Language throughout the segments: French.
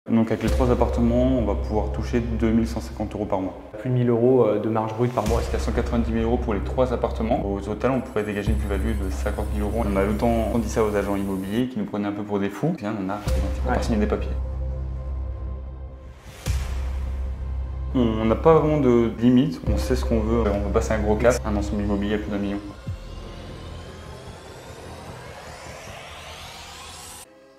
Donc avec les 3 appartements, on va pouvoir toucher 2150 € par mois. Plus de 1000 € de marge brute par mois. C'est à 190 000 € pour les 3 appartements. Au total, on pourrait dégager une plus-value de 50 000 €. On a longtemps dit ça aux agents immobiliers qui nous prenaient un peu pour des fous. Bien, on a pas signé des papiers. On n'a pas vraiment de limite, on sait ce qu'on veut. On peut passer un gros cap, un ensemble immobilier à plus d'1 million.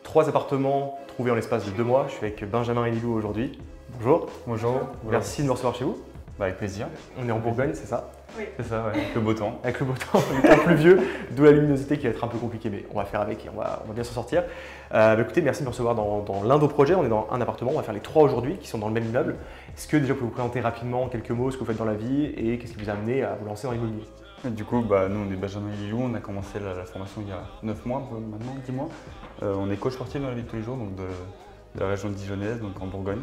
3 appartements trouvés en l'espace de 2 mois. Je suis avec Benjamin et Lilou aujourd'hui. Bonjour. Bonjour. Merci de nous recevoir chez vous. Avec plaisir. On est en Bourgogne, c'est ça? Oui. C'est ça, ouais. Avec le beau temps. Avec le beau temps, le temps pluvieux, d'où la luminosité qui va être un peu compliquée, mais on va faire avec et on va bien s'en sortir. Écoutez, merci de me recevoir dans l'un de vos projets. On est dans un appartement, on va faire les 3 aujourd'hui qui sont dans le même immeuble. Est-ce que déjà vous pouvez vous présenter rapidement en quelques mots ce que vous faites dans la vie et qu'est-ce qui vous a amené à vous lancer dans l'immobilier? Du coup, nous on est Benjamin et Lilou, on a commencé la formation il y a 9 mois, maintenant 10 mois. On est coach sportif dans la vie de tous les jours, donc de la région de dijonnaise, donc en Bourgogne.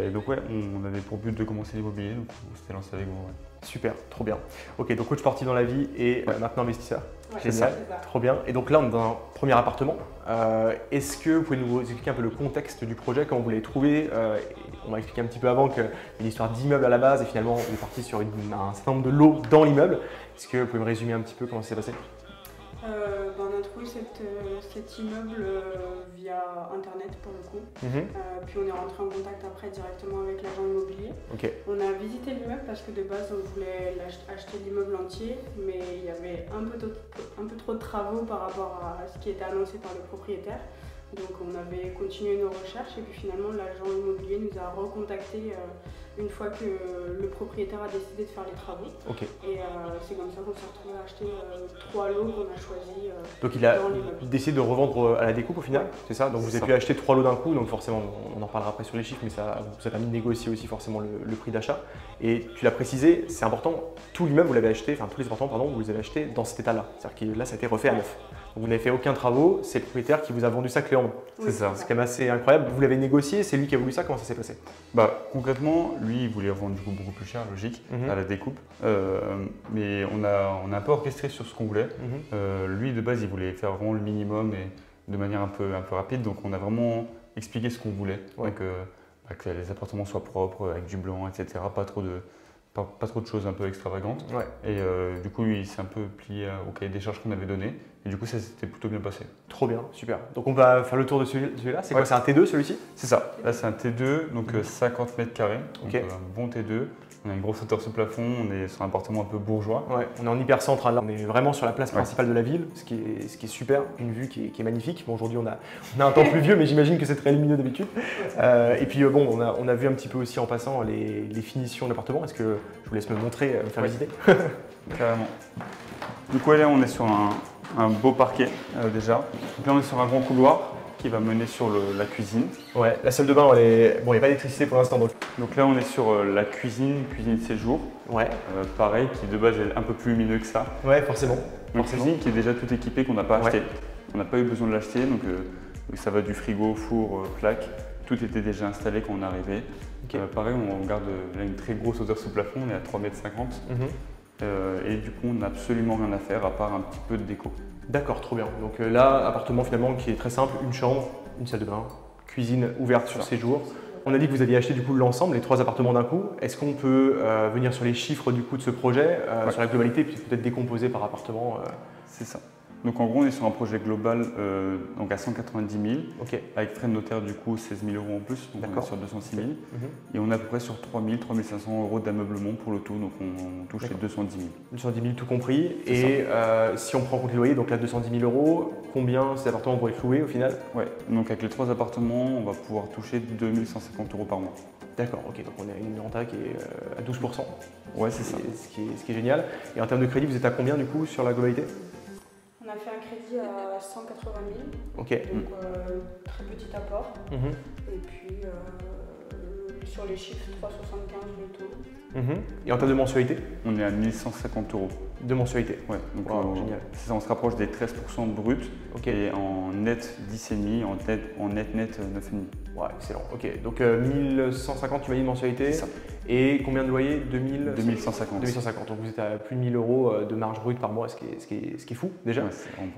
Et donc ouais, on avait pour but de commencer l'immobilier, donc on s'était lancé avec vous. Ouais. Super, trop bien. Ok, donc coach sportif dans la vie et maintenant investisseur. Ouais, c'est ça. Trop bien. Et donc là, on est dans un premier appartement. Est-ce que vous pouvez nous expliquer un peu le contexte du projet, comment vous l'avez trouvé? On m'a expliqué un petit peu avant qu'il y a une histoire d'immeuble à la base et finalement on est parti sur un certain nombre de lots dans l'immeuble. Est-ce que vous pouvez me résumer un petit peu comment ça s'est passé? On a trouvé cet immeuble via internet pour le coup. Puis on est rentré en contact après directement avec l'agent immobilier. On a visité l'immeuble parce que de base on voulait acheter l'immeuble entier, mais il y avait un peu trop de travaux par rapport à ce qui était annoncé par le propriétaire. Donc on avait continué nos recherches et puis finalement l'agent immobilier nous a recontacté une fois que le propriétaire a décidé de faire les travaux. Et c'est comme ça qu'on s'est retrouvé à acheter 3 lots qu'on a choisis. Donc il a décidé de revendre à la découpe au final, c'est ça? Donc vous avez pu acheter 3 lots d'un coup, donc forcément on en reparlera après sur les chiffres, mais ça vous a permis de négocier aussi forcément le prix d'achat. Et tu l'as précisé, c'est important, tout l'immeuble vous l'avez acheté, enfin tous les appartements pardon, vous les avez achetés dans cet état-là. C'est-à-dire que là ça a été refait à neuf. Donc vous n'avez fait aucun travaux, c'est le propriétaire qui vous a vendu ça clé en main. C'est ça. C'est quand même assez incroyable. Vous l'avez négocié, c'est lui qui a voulu ça, comment ça s'est passé? Concrètement, lui il voulait vendre du coup beaucoup plus cher, logique, à la découpe. Mais on a un peu orchestré sur ce qu'on voulait. Lui de base il voulait faire vraiment le minimum et de manière un peu rapide, donc on a vraiment expliqué ce qu'on voulait. Donc, que les appartements soient propres, avec du blanc, etc. Pas trop de choses un peu extravagantes. Et du coup, il s'est un peu plié au cahier des charges qu'on avait donné. Et du coup, ça s'était plutôt bien passé. Trop bien, super. Donc on va faire le tour de celui-là. C'est quoi? C'est un T2 celui-ci? C'est ça. Là, c'est un T2, donc 50 mètres carrés. Donc, un bon T2. On a une grosse hauteur sous plafond. On est sur un appartement un peu bourgeois. On est en hyper central. Là. On est vraiment sur la place principale de la ville, ce qui est super. Une vue qui est magnifique. Bon, aujourd'hui, on a un temps pluvieux, mais j'imagine que c'est très lumineux d'habitude. Et puis, bon, on a vu un petit peu aussi en passant les finitions de l'appartement. Est-ce que je vous laisse me montrer, me faire visiter? Carrément. Du coup, là, on est sur un beau parquet déjà. Donc là, on est sur un grand couloir qui va mener sur la cuisine. Ouais, la salle de bain, bon, il n'y a pas d'électricité pour l'instant. Donc là, on est sur la cuisine séjour. Pareil, qui de base est un peu plus lumineux que ça. Ouais, forcément. Une cuisine qui est déjà tout équipée, qu'on n'a pas acheté. On n'a pas eu besoin de l'acheter, donc ça va du frigo, four, plaque. Tout était déjà installé quand on est arrivé. Pareil, on garde là, une très grosse hauteur sous plafond, on est à 3,50 m. Et du coup, on n'a absolument rien à faire à part un petit peu de déco. D'accord, trop bien. Donc là, appartement finalement qui est très simple, une chambre, une salle de bain, cuisine ouverte sur séjour. On a dit que vous aviez acheté du coup l'ensemble, les 3 appartements d'un coup. Est-ce qu'on peut venir sur les chiffres du coup de ce projet, sur la globalité, puis peut-être décomposer par appartement? C'est ça. Donc en gros, on est sur un projet global donc à 190 000, avec frais de notaire du coup 16 000 € en plus, donc on est sur 206 000. Et on est à peu près sur 3 000, 3 500 € d'ameublement pour le tout, donc on touche les 210 000. 210 000 tout compris. Et si on prend en compte les loyers, donc là 210 000 €, combien ces appartements vont être loués au final? Donc avec les 3 appartements, on va pouvoir toucher 2150 € par mois. D'accord, ok, donc on a une renta qui est à 12%. Ouais, c'est ça. Ce qui est génial. Et en termes de crédit, vous êtes à combien du coup sur la globalité? On a fait un crédit à 180 000, donc très petit apport. Et puis sur les chiffres, 3,75 le taux. Et en termes de mensualité? On est à 1150 €. De mensualité? Ouais, donc génial. On se rapproche des 13% brut et en net 10,5, en net 9,5. Ouais, excellent. Ok, donc 1150 tu m'as dit de mensualité. C'est ça. Et combien de loyer? 2150. 2150. Donc vous êtes à plus de 1000 euros de marge brute par mois, ce qui est fou déjà. Ouais,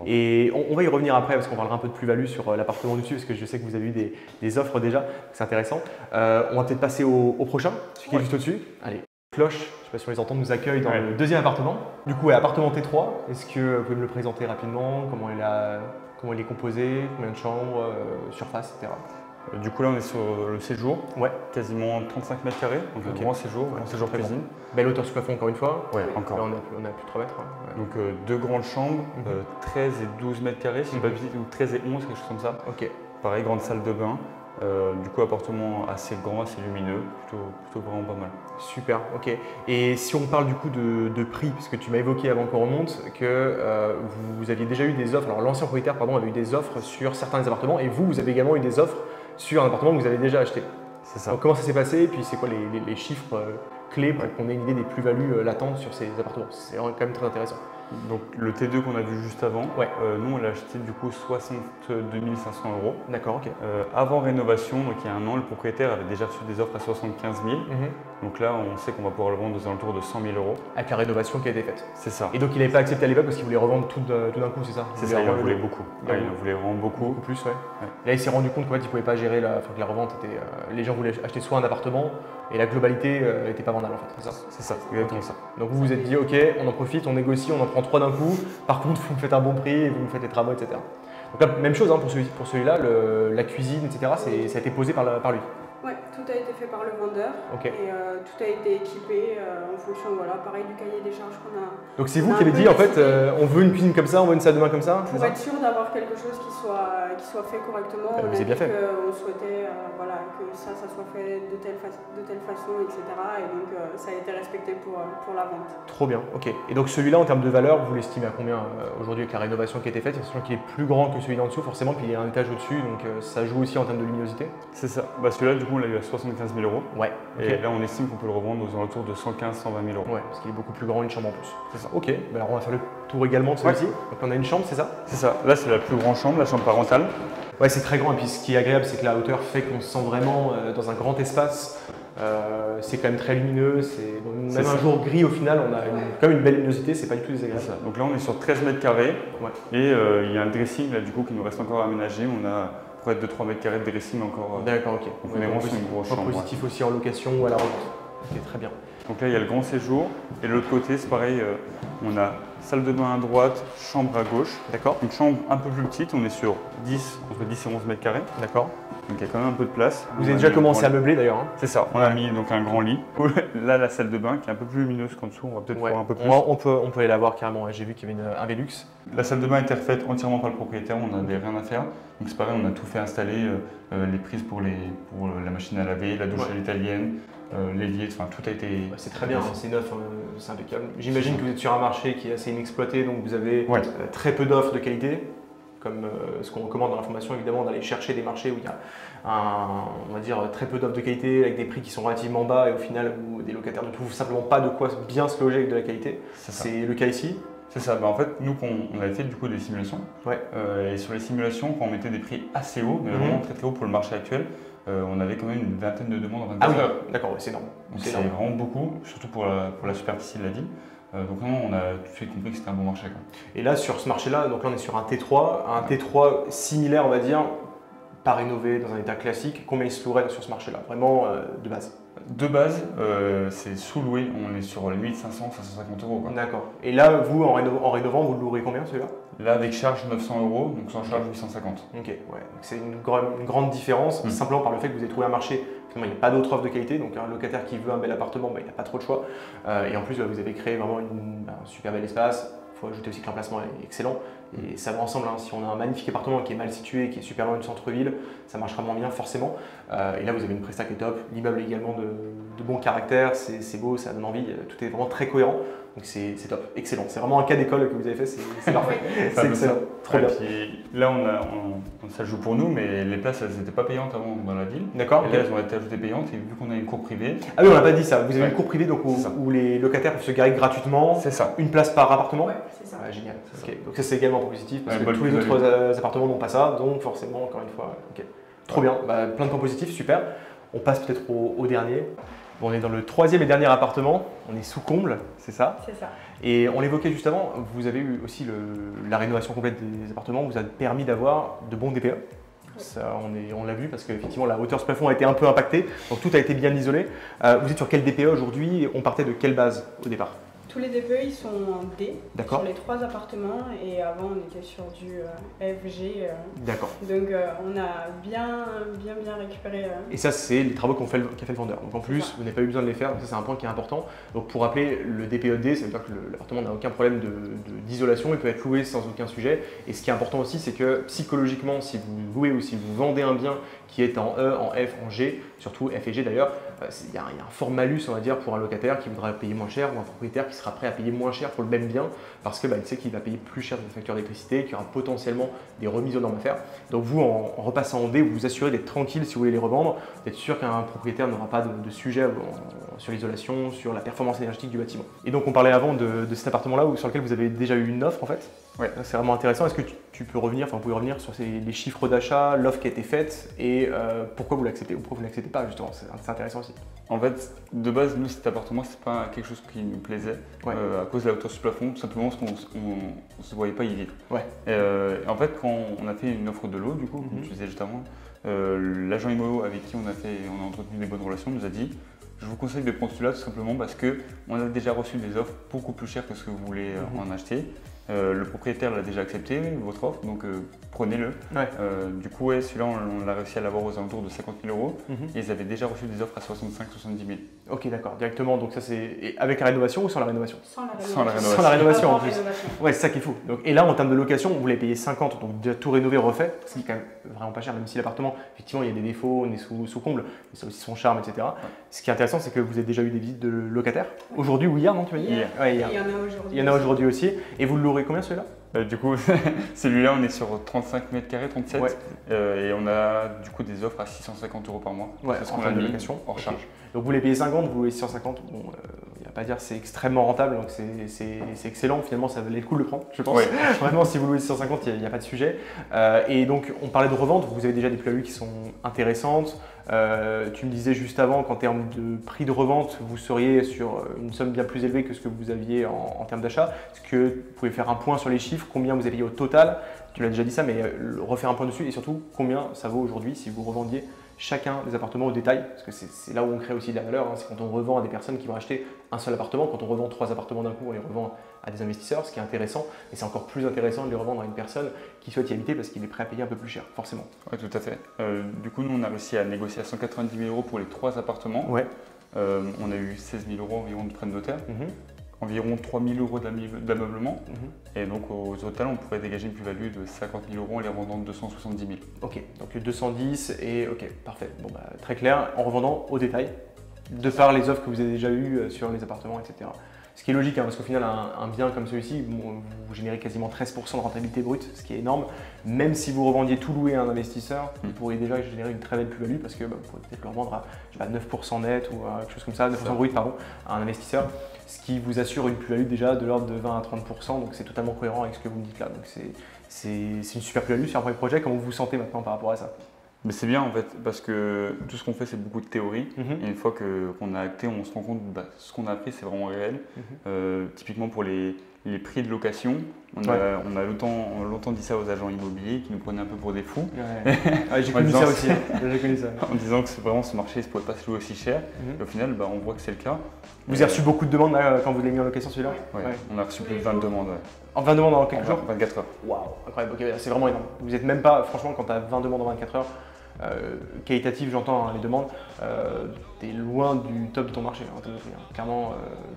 et on va y revenir après parce qu'on parlera un peu de plus-value sur l'appartement dessus parce que je sais que vous avez eu des offres déjà, c'est intéressant. On va peut-être passer au prochain, celui qui est juste au-dessus. Allez, cloche, je ne sais pas si on les entend, nous accueille dans le deuxième appartement. Du coup, appartement T3, est-ce que vous pouvez me le présenter rapidement? Comment il est composé? Combien de chambres, surface, etc. Du coup là on est sur le séjour, quasiment 35 mètres carrés, donc un grand séjour cuisine. Belle hauteur sous plafond encore une fois. Ouais, encore. Là on a plus de 3 mètres. Hein. Donc deux grandes chambres, 13 et 12 mètres carrés, si je ne dis pas de bêtises, ou 13 et 11, quelque chose comme ça. Ok. Pareil, grande salle de bain. Du coup appartement assez grand, assez lumineux, plutôt vraiment pas mal. Super, ok. Et si on parle du coup de prix, parce que tu m'as évoqué avant qu'on remonte que vous aviez déjà eu des offres, alors l'ancien propriétaire avait eu des offres sur certains des appartements et vous avez également eu des offres sur un appartement que vous avez déjà acheté. C'est ça. Donc, comment ça s'est passé et puis c'est quoi les chiffres clés pour qu'on ait une idée des plus-values latentes sur ces appartements? C'est quand même très intéressant. Donc le T2 qu'on a vu juste avant, nous on l'a acheté du coup 62 500 €. D'accord, ok. Avant rénovation, donc il y a un an, le propriétaire avait déjà reçu des offres à 75 000. Donc là on sait qu'on va pouvoir le vendre aux alentours de 100 000 €. Avec la rénovation qui a été faite. C'est ça. Et donc il n'avait pas accepté à l'époque parce qu'il voulait revendre tout d'un coup, c'est ça? C'est ça, il en voulait beaucoup. Il en voulait vraiment beaucoup. Beaucoup plus, ouais. Là il s'est rendu compte qu'en fait il ne pouvait pas gérer que la revente était. Les gens voulaient acheter soit un appartement et la globalité n'était pas vendable en fait, c'est ça? C'est ça, exactement ça. Donc vous vous êtes dit ok, on en profite, on négocie, on en prend 3 d'un coup. Par contre, vous me faites un bon prix et vous me faites les travaux, etc. Donc là, même chose pour celui-là, la cuisine, etc. Ça a été posé par lui. Ouais, tout a été fait par le vendeur et tout a été équipé en fonction, pareil du cahier des charges qu'on a. Donc c'est vous qui avez dit en fait, on veut une cuisine comme ça, on veut une salle de bain comme ça? Pour être sûr d'avoir quelque chose qui soit fait correctement, vous avez bien fait. On souhaitait que ça soit fait de telle façon, etc. Et donc ça a été respecté pour la vente. Trop bien, ok. Et donc celui-là en termes de valeur, vous l'estimez à combien aujourd'hui avec la rénovation qui a été faite? Sachant qu'il est plus grand que celui d'en dessous forcément, puis il y a un étage au-dessus, donc ça joue aussi en termes de luminosité. C'est ça. Celui-là du coup on l'a eu à 75 000 €. Ouais. Et là on estime qu'on peut le revendre aux alentours de 115 000 €, 120 000 €. Ouais, parce qu'il est beaucoup plus grand, une chambre en plus. C'est ça. Ok, alors on va faire le tour également de celui-ci. Donc on a une chambre, c'est ça? C'est ça. Là c'est la plus grande chambre, la chambre parentale. Ouais, c'est très grand et puis ce qui est agréable, c'est que la hauteur fait qu'on se sent vraiment dans un grand espace. C'est quand même très lumineux, même un jour gris au final, on a quand même une belle luminosité, c'est pas du tout désagréable. Donc là on est sur 13 mètres carrés et il y a un dressing là du coup qui nous reste encore à aménager. On a près de 2-3 mètres carrés de dressing encore. D'accord, ok. Donc on est vraiment sur une grosse chambre. Positif aussi en location ou à la revente. Ok, très bien. Donc là il y a le grand séjour et de l'autre côté c'est pareil, on a salle de bain à droite, chambre à gauche. D'accord. Une chambre un peu plus petite, on est sur entre 10 et 11 mètres carrés. D'accord. Donc il y a quand même un peu de place. Vous avez déjà commencé à meubler d'ailleurs. C'est ça, on a mis donc un grand lit. Là la salle de bain qui est un peu plus lumineuse qu'en dessous, on va peut-être voir un peu plus. On peut aller la voir carrément, j'ai vu qu'il y avait un Velux. La salle de bain a été refaite entièrement par le propriétaire, on n'avait rien à faire. Donc c'est pareil, on a tout fait installer, les prises pour la machine à laver, la douche à l'italienne, l'évier, enfin tout a été… C'est très bien, c'est neuf, c'est impeccable. J'imagine que vous êtes sur un marché qui est assez inexploité, donc vous avez très peu d'offres de qualité, comme ce qu'on recommande dans la formation évidemment, d'aller chercher des marchés où il y a on va dire très peu d'offres de qualité avec des prix qui sont relativement bas et au final où des locataires ne trouvent simplement pas de quoi bien se loger avec de la qualité. C'est le cas ici. C'est ça, en fait nous on avait fait du coup des simulations et sur les simulations quand on mettait des prix assez hauts, mais vraiment très très hauts pour le marché actuel, on avait quand même une vingtaine de demandes en 24 heures. D'accord, c'est énorme. C'est vraiment beaucoup, surtout pour la superficie de la ville. Donc non, on a tout de suite compris que c'était un bon marché. Et là sur ce marché-là, donc là on est sur un T3 similaire on va dire, pas rénové dans un état classique. Combien il se louerait sur ce marché-là, vraiment de base? De base, c'est sous-loué, on est sur les 1500, 550 €. D'accord. Et là, vous, en rénovant, vous le louerez combien celui-là? Là, avec charge 900 €, donc sans charge 850. Ok, ouais. C'est une grande différence, simplement par le fait que vous avez trouvé un marché. Finalement, il n'y a pas d'autre offre de qualité, donc un locataire qui veut un bel appartement, il n'a pas trop de choix. Et en plus, vous avez créé vraiment un super bel espace. Il faut ajouter aussi que l'emplacement est excellent. Et ça va ensemble, si on a un magnifique appartement qui est mal situé, qui est super loin du centre-ville, ça marchera moins bien forcément. Et là vous avez une presta qui est top, l'immeuble est également de bon caractère, c'est beau, ça donne envie, tout est vraiment très cohérent. Donc c'est top, excellent. C'est vraiment un cas d'école que vous avez fait, c'est parfait. C'est excellent, trop bien. Puis là ça joue pour nous, mais les places elles n'étaient pas payantes avant dans la ville. D'accord. Et là elles ont été ajoutées payantes et vu qu'on a une cour privée. Ah oui, on n'a pas dit ça, vous avez une cour privée donc où les locataires peuvent se garer gratuitement. C'est ça. Une place par appartement. Ouais, c'est ça. Génial. Okay. Donc ça c'est également positif parce que tous les autres appartements n'ont pas ça, donc forcément encore une fois. Trop bien, plein de points positifs, super. On passe peut-être au dernier. Bon, on est dans le 3e et dernier appartement, on est sous comble, c'est ça? C'est ça. Et on l'évoquait juste avant, vous avez eu aussi la rénovation complète des appartements, vous a permis d'avoir de bons DPE. Ça, on l'a vu parce qu'effectivement la hauteur de ce plafond a été un peu impactée, donc tout a été bien isolé. Vous êtes sur quel DPE aujourd'hui? On partait de quelle base au départ? Tous les DPE ils sont en D sur les 3 appartements et avant on était sur du FG. D'accord. Donc on a bien récupéré. Et ça c'est les travaux qu'a fait le vendeur. Donc en plus vous n'avez pas eu besoin de les faire, donc ça c'est un point qui est important. Donc pour rappeler, le DPE D, ça veut dire que l'appartement n'a aucun problème d'isolation, il peut être loué sans aucun sujet. Et ce qui est important aussi c'est que psychologiquement si vous louez ou si vous vendez un bien qui est en E, en F, en G, surtout F et G d'ailleurs, il y a un fort malus on va dire pour un locataire qui voudra payer moins cher ou un propriétaire qui sera prêt à payer moins cher pour le même bien parce que il sait qu'il va payer plus cher de facture d'électricité, qu'il y aura potentiellement des remises aux normes à faire. Donc vous en repassant en D, vous vous assurez d'être tranquille si vous voulez les revendre, d'être sûr qu'un propriétaire n'aura pas de sujet sur l'isolation, sur la performance énergétique du bâtiment. Et donc on parlait avant de cet appartement là sur lequel vous avez déjà eu une offre en fait. Ouais. C'est vraiment intéressant. Est-ce que tu peux revenir, vous pouvez revenir sur les chiffres d'achat, l'offre qui a été faite et pourquoi vous l'acceptez ou pourquoi vous ne l'acceptez pas justement, c'est intéressant aussi. En fait, de base, nous, cet appartement, c'est pas quelque chose qui nous plaisait à cause de la hauteur du plafond, tout simplement parce qu'on ne se voyait pas y vivre. Ouais. En fait, quand on a fait une offre de lot, du coup, comme tu disais juste avant, l'agent immo avec qui on a entretenu des bonnes relations nous a dit je vous conseille de prendre celui-là tout simplement parce qu'on a déjà reçu des offres beaucoup plus chères que ce que vous voulez en acheter. Le propriétaire l'a déjà accepté, votre offre, donc prenez-le. Ouais. Du coup, celui-là, on a réussi à l'avoir aux alentours de 50 000 € et ils avaient déjà reçu des offres à 65-70 000. Ok, d'accord, directement. Donc ça c'est avec la rénovation ou sans la rénovation? Sans la rénovation. Sans la rénovation en plus. Ouais, c'est ça qu'il faut. Donc, et là, en termes de location, vous l'avez payé 50, donc déjà tout rénové, refait, ce qui est quand même vraiment pas cher, même si l'appartement, effectivement, il y a des défauts, on est sous comble, mais ça a aussi son charme, etc. Ouais. Ce qui est intéressant, c'est que vous avez déjà eu des visites de locataires. Aujourd'hui ou hier, non, tu m'as dit? Hier. Ouais, hier. Il y en a aujourd'hui. Il y en a aujourd'hui aussi. Et vous l'aurez combien celui-là? Du coup, celui-là, on est sur 35 mètres carrés, 37, et on a du coup des offres à 650 € par mois. Ouais, parce qu'on a mis hors charge. Donc vous les payez 50, vous louez 650. Bon, il n'y a pas à dire, c'est extrêmement rentable, donc c'est excellent. Finalement, ça valait le coup de le prendre, je pense. Ouais. Vraiment, si vous louez 650, il n'y a pas de sujet. Et donc, on parlait de revente. Vous avez déjà des plus-values qui sont intéressantes. Tu me disais juste avant qu'en termes de prix de revente, vous seriez sur une somme bien plus élevée que ce que vous aviez en termes d'achat. Est-ce que vous pouvez faire un point sur les chiffres, combien vous avez payé au total? Tu l'as déjà dit ça, mais refaire un point dessus et surtout combien ça vaut aujourd'hui si vous revendiez chacun des appartements au détail, parce que c'est là où on crée aussi de la valeur, c'est quand on revend à des personnes qui vont acheter un seul appartement. Quand on revend 3 appartements d'un coup, on les revend à des investisseurs, ce qui est intéressant, et c'est encore plus intéressant de les revendre à une personne qui souhaite y habiter parce qu'il est prêt à payer un peu plus cher, forcément. Oui, tout à fait. Du coup, nous, on a réussi à négocier à 190 000 € pour les 3 appartements. Ouais. On a eu 16 000 € environ de frais de notaire. Environ 3 000 € d'ameublement. Et donc au total, on pourrait dégager une plus-value de 50 000 € en les revendant 270 000. Ok, donc 210 et ok, parfait. Bon, très clair, en revendant au détail, de par les offres que vous avez déjà eues sur les appartements, etc. Ce qui est logique, parce qu'au final, un bien comme celui-ci, vous générez quasiment 13% de rentabilité brute, ce qui est énorme. Même si vous revendiez tout loué à un investisseur, vous pourriez déjà générer une très belle plus-value parce que vous pourrez peut-être le revendre à 9% net ou à quelque chose comme ça, 9% brut, pardon, à un investisseur. Ce qui vous assure une plus-value déjà de l'ordre de 20 à 30%, donc c'est totalement cohérent avec ce que vous me dites là. Donc c'est une super plus-value sur un premier projet. Comment vous vous sentez maintenant par rapport à ça? Mais c'est bien en fait, parce que tout ce qu'on fait c'est beaucoup de théorie, et une fois qu'on a acté, on se rend compte que ce qu'on a appris c'est vraiment réel. Typiquement pour les prix de location, on a longtemps dit ça aux agents immobiliers qui nous prenaient un peu pour des fous. J'ai connu ça aussi, j'ai connu ça. En disant que vraiment ce marché ne pouvait pas se louer aussi cher, et au final on voit que c'est le cas. Vous avez reçu beaucoup de demandes là, quand vous l'avez mis en location celui-là? Oui, on a reçu plus de 20 demandes. En 20 demandes en quelques jours? 24 heures. Waouh, incroyable, okay, c'est vraiment énorme. Vous n'êtes même pas, franchement, quand tu as 20 demandes en 24 heures, qualitatif, j'entends les demandes, tu es loin du top de ton marché. Clairement,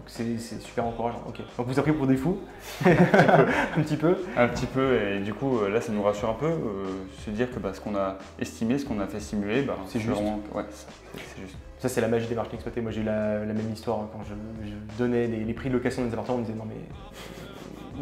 c'est super encourageant. Okay. Donc vous avez pris pour des fous? Un petit peu. Un petit peu, et du coup, là, ça nous rassure un peu, se dire que ce qu'on a estimé, ce qu'on a fait simuler, c'est juste. Vraiment, c'est juste. Ça, c'est la magie des marchés exploités. Moi, j'ai eu la même histoire quand je donnais les prix de location des appartements. On me disait non, mais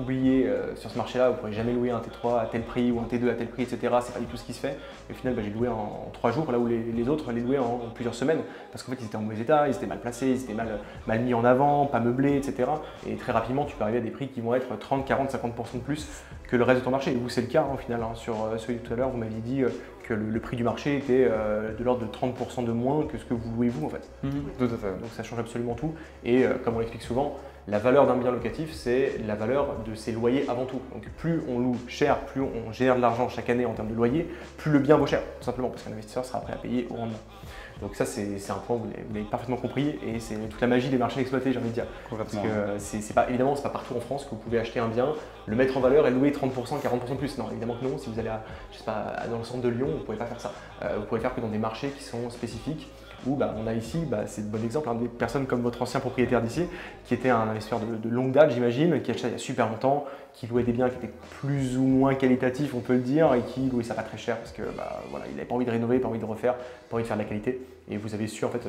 oubliez, sur ce marché-là, vous ne pourrez jamais louer un T3 à tel prix ou un T2 à tel prix, etc. C'est pas du tout ce qui se fait. Et au final, j'ai loué en 3 jours, là où les autres les louaient en plusieurs semaines. Parce qu'en fait, ils étaient en mauvais état, ils étaient mal placés, ils étaient mal mis en avant, pas meublés, etc. Et très rapidement, tu peux arriver à des prix qui vont être 30, 40, 50% de plus que le reste de ton marché. Et vous, c'est le cas au final. Sur celui de tout à l'heure, vous m'aviez dit que le prix du marché était de l'ordre de 30% de moins que ce que vous louez vous en fait. Tout à fait. Donc ça change absolument tout. Et comme on l'explique souvent, la valeur d'un bien locatif, c'est la valeur de ses loyers avant tout. Donc plus on loue cher, plus on génère de l'argent chaque année en termes de loyer, plus le bien vaut cher, tout simplement, parce qu'un investisseur sera prêt à payer au rendement. Donc ça, c'est un point, vous l'avez parfaitement compris, et c'est toute la magie des marchés exploités, j'ai envie de dire. Parce que évidemment, c'est pas partout en France que vous pouvez acheter un bien, le mettre en valeur et louer 30%, 40% de plus. Non, évidemment que non. Si vous allez je sais pas, dans le centre de Lyon, vous ne pouvez pas faire ça. Vous pouvez le faire que dans des marchés qui sont spécifiques. Où on a ici, c'est le bon exemple, des personnes comme votre ancien propriétaire d'ici, qui était un investisseur de longue date, j'imagine, qui achetait il y a super longtemps, qui louait des biens qui étaient plus ou moins qualitatifs, on peut le dire, et qui louait ça pas très cher parce que voilà, il n'avait pas envie de rénover, pas envie de refaire, pas envie de faire de la qualité. Et vous avez su en fait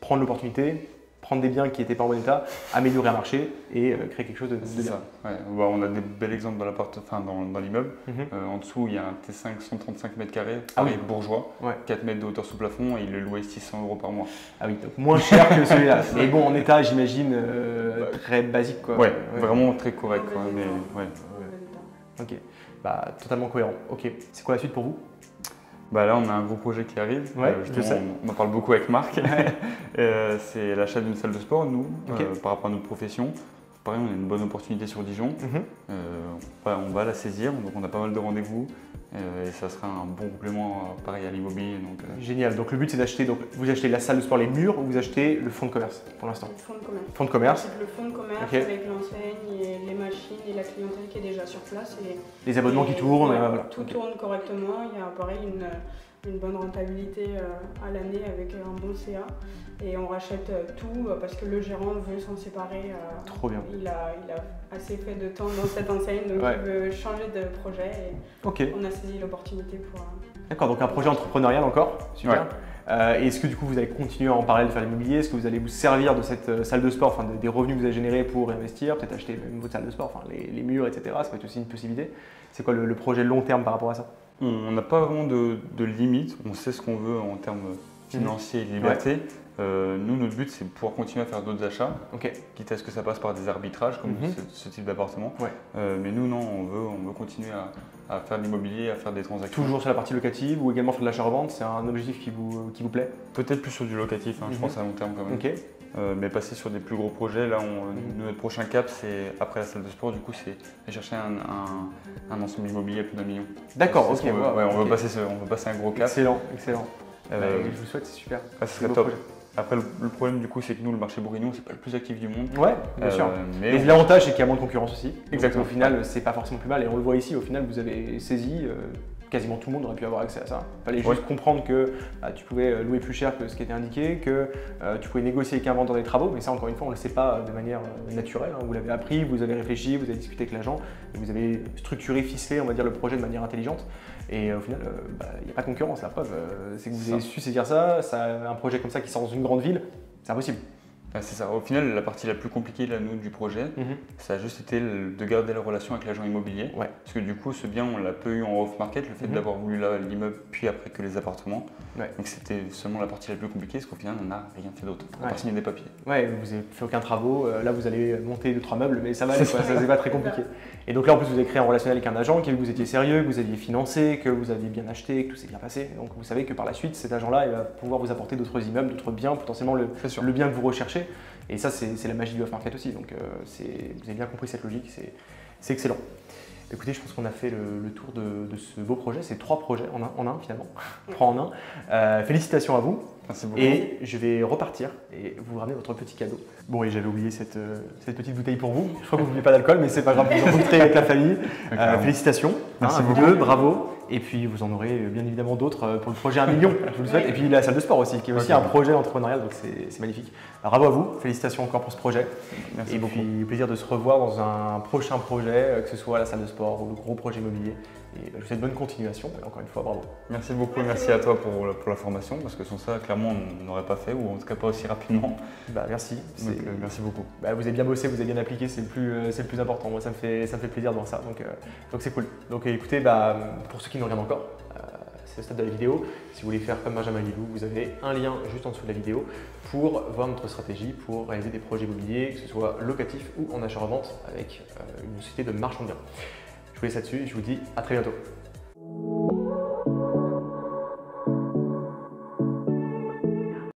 prendre l'opportunité, prendre des biens qui n'étaient pas en bon état, améliorer un marché et créer quelque chose de bien. Ouais. On a des bels exemples dans l'immeuble. En dessous, il y a un T5 135 mètres carrés, bourgeois, 4 mètres de hauteur sous plafond et il le louait 600 € par mois. Ah oui, donc moins cher que celui-là. Mais bon, en état, j'imagine, très basique, quoi. Ouais, vraiment très correct. Ok, totalement cohérent. Ok, c'est quoi la suite pour vous? Là, on a un gros projet qui arrive. On en parle beaucoup avec Marc. C'est l'achat d'une salle de sport, nous, par rapport à notre profession. Pareil, on a une bonne opportunité sur Dijon. On va la saisir, donc on a pas mal de rendez-vous. Et ça sera un bon complément pareil à l'immobilier. Génial, donc le but c'est d'acheter, vous achetez la salle de sport, les murs, ou vous achetez le fonds de commerce pour l'instant? Le fonds de commerce. Fonds de commerce. Le fonds de commerce avec l'enseigne, et les machines et la clientèle qui est déjà sur place. Les abonnements qui tournent. Tout tourne correctement, il y a pareil une bonne rentabilité à l'année avec un bon CA. Et on rachète tout parce que le gérant veut s'en séparer. Trop bien. Il a assez fait de temps dans cette enseigne, donc il veut changer de projet. Et on a saisi l'opportunité pour… D'accord, donc un projet entrepreneurial encore. Super. Est-ce que du coup vous allez continuer en parallèle de faire l'immobilier? Est-ce que vous allez vous servir de cette salle de sport, des revenus que vous avez générés pour investir, peut-être acheter même votre salle de sport, les murs, etc. Ça peut être aussi une possibilité. C'est quoi le projet long terme par rapport à ça? On n'a pas vraiment de limite, on sait ce qu'on veut en termes financiers et de liberté. Nous, notre but, c'est de pouvoir continuer à faire d'autres achats, quitte à ce que ça passe par des arbitrages, comme ce type d'appartement. Mais nous, non, on veut continuer à faire de l'immobilier, à faire des transactions. Toujours sur la partie locative ou également faire de l'achat-revente, c'est un objectif qui vous plaît? Peut-être plus sur du locatif, je pense à long terme quand même. Mais passer sur des plus gros projets, là, notre prochain cap, c'est après la salle de sport, du coup, c'est aller chercher un ensemble immobilier à plus d'1 million. On veut passer un gros cap. Excellent. Je vous souhaite, c'est super. Ça serait top. Après, le problème du coup, c'est que nous, le marché bourguignon, c'est pas le plus actif du monde. Ouais, bien sûr. Mais l'avantage, c'est qu'il y a moins de concurrence aussi. Exactement. Donc, au final, c'est pas forcément plus mal. Et on le voit ici, au final, vous avez saisi. Quasiment tout le monde aurait pu avoir accès à ça. Il fallait juste comprendre que tu pouvais louer plus cher que ce qui était indiqué, que tu pouvais négocier avec un vendeur des travaux, mais ça encore une fois on ne le sait pas de manière naturelle. Vous l'avez appris, vous avez réfléchi, vous avez discuté avec l'agent, vous avez structuré, ficelé on va dire le projet de manière intelligente. Et au final, il n'y a pas de concurrence. La preuve, c'est que vous avez su saisir ça. Un projet comme ça qui sort dans une grande ville, c'est impossible. C'est ça. Au final, la partie la plus compliquée là, nous, du projet, ça a juste été de garder la relation avec l'agent immobilier. Parce que du coup, ce bien, on l'a peu eu en off-market, le fait d'avoir voulu l'immeuble, puis après que les appartements. Donc c'était seulement la partie la plus compliquée, parce qu'au final, on n'a rien fait d'autre. On a signé des papiers. Vous n'avez fait aucun travaux. Là, vous allez monter 2-3 meubles, mais ça va, c'est pas très compliqué. Et donc là, en plus, vous avez créé un relationnel avec un agent qui a vu que vous étiez sérieux, que vous aviez financé, que vous aviez bien acheté, que tout s'est bien passé. Donc vous savez que par la suite, cet agent-là, il va pouvoir vous apporter d'autres immeubles, d'autres biens, potentiellement le bien que vous recherchez. Et ça, c'est la magie du off-market aussi. Donc vous avez bien compris cette logique, c'est excellent. Écoutez, je pense qu'on a fait le tour de ce beau projet. C'est 3 projets en un finalement. 3 en 1. Félicitations à vous. Merci beaucoup. Et je vais repartir et vous ramener votre petit cadeau. Bon, et j'avais oublié cette petite bouteille pour vous. Je crois que vous n'oubliez pas d'alcool, mais c'est pas grave, vous en goûterez avec la famille. Félicitations. Merci à vous deux, bravo. Et puis vous en aurez bien évidemment d'autres pour le projet 1 million, je vous le souhaite. Et puis la salle de sport aussi, qui est aussi un projet entrepreneurial, donc c'est magnifique. Alors, bravo à vous, félicitations encore pour ce projet. Merci beaucoup. Et puis plaisir de se revoir dans un prochain projet, que ce soit la salle de sport ou le gros projet immobilier. Et je vous souhaite bonne continuation et encore une fois bravo. Merci beaucoup, merci à toi pour la formation, parce que sans ça, clairement, on n'aurait pas fait, ou en tout cas pas aussi rapidement. Merci. Donc, merci beaucoup. Vous avez bien bossé, vous avez bien appliqué, c'est le plus important. Moi, ça me fait plaisir de voir ça, donc c'est cool. Donc écoutez, pour ceux qui nous regardent encore, c'est le stade de la vidéo. Si vous voulez faire comme Benjamin Lilou, vous avez un lien juste en dessous de la vidéo pour voir notre stratégie pour réaliser des projets immobiliers, que ce soit locatif ou en achat-revente avec une société de marchand de biens. Je vous laisse là-dessus et je vous dis à très bientôt.